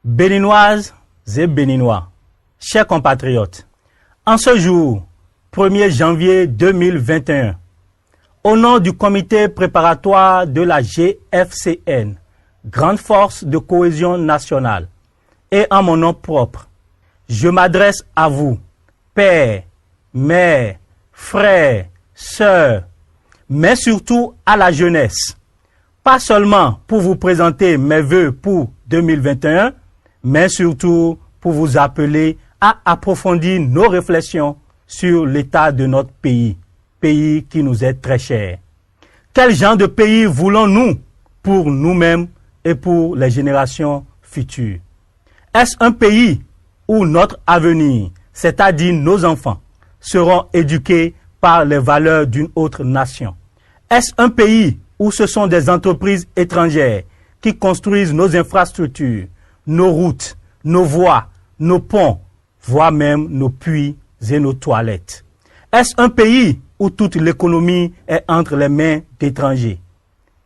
Béninoises et Béninois, chers compatriotes, en ce jour, 1er janvier 2021, au nom du comité préparatoire de la GFCN, Grande Force de Cohésion Nationale, et en mon nom propre, je m'adresse à vous, pères, mères, frères, sœurs, mais surtout à la jeunesse. Pas seulement pour vous présenter mes vœux pour 2021, mais surtout pour vous appeler à approfondir nos réflexions sur l'état de notre pays, pays qui nous est très cher. Quel genre de pays voulons-nous pour nous-mêmes et pour les générations futures? Est-ce un pays où notre avenir, c'est-à-dire nos enfants, seront éduqués par les valeurs d'une autre nation? Est-ce un pays où ce sont des entreprises étrangères qui construisent nos infrastructures, nos routes, nos voies, nos ponts, voire même nos puits et nos toilettes? Est-ce un pays où toute l'économie est entre les mains d'étrangers?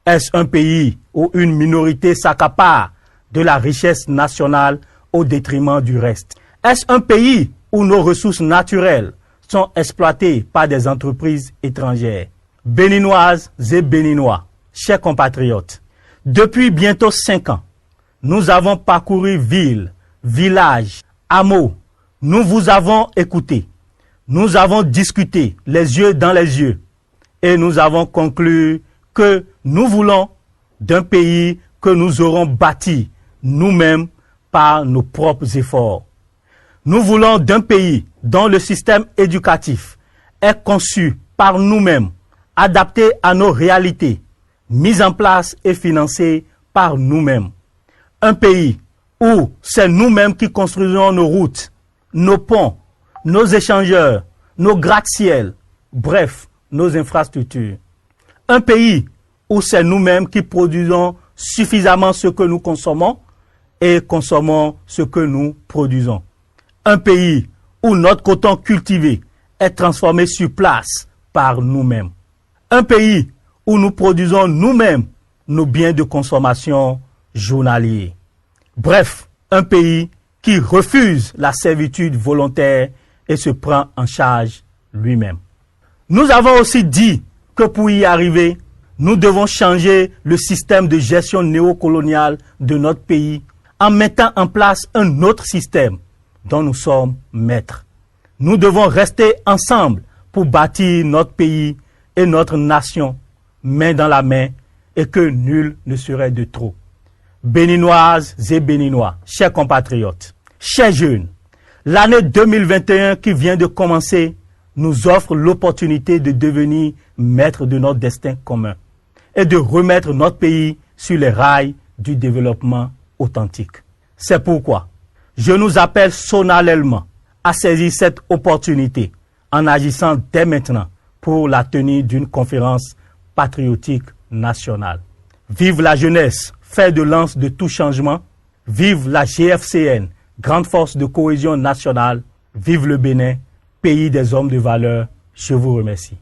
Est-ce un pays où une minorité s'accapare de la richesse nationale au détriment du reste? Est-ce un pays où nos ressources naturelles sont exploitées par des entreprises étrangères? Béninoises et Béninois, chers compatriotes, depuis bientôt 5 ans, nous avons parcouru villes, villages, hameaux. Nous vous avons écouté. Nous avons discuté les yeux dans les yeux. Et nous avons conclu que nous voulons d'un pays que nous aurons bâti nous-mêmes par nos propres efforts. Nous voulons d'un pays dont le système éducatif est conçu par nous-mêmes, adapté à nos réalités, mis en place et financé par nous-mêmes. Un pays où c'est nous-mêmes qui construisons nos routes, nos ponts, nos échangeurs, nos gratte-ciels, bref, nos infrastructures. Un pays où c'est nous-mêmes qui produisons suffisamment ce que nous consommons et consommons ce que nous produisons. Un pays où notre coton cultivé est transformé sur place par nous-mêmes. Un pays où nous produisons nous-mêmes nos biens de consommation journaliers. Bref, un pays qui refuse la servitude volontaire et se prend en charge lui-même. Nous avons aussi dit que pour y arriver, nous devons changer le système de gestion néocoloniale de notre pays en mettant en place un autre système dont nous sommes maîtres. Nous devons rester ensemble pour bâtir notre pays et notre nation, main dans la main, et que nul ne serait de trop. Béninoises et Béninois, chers compatriotes, chers jeunes, l'année 2021 qui vient de commencer nous offre l'opportunité de devenir maîtres de notre destin commun et de remettre notre pays sur les rails du développement authentique. C'est pourquoi je nous appelle solennellement à saisir cette opportunité en agissant dès maintenant pour la tenue d'une conférence patriotique nationale. Vive la jeunesse, fer de lance de tout changement. Vive la GFCN, Grande Force de Cohésion Nationale. Vive le Bénin, pays des hommes de valeur. Je vous remercie.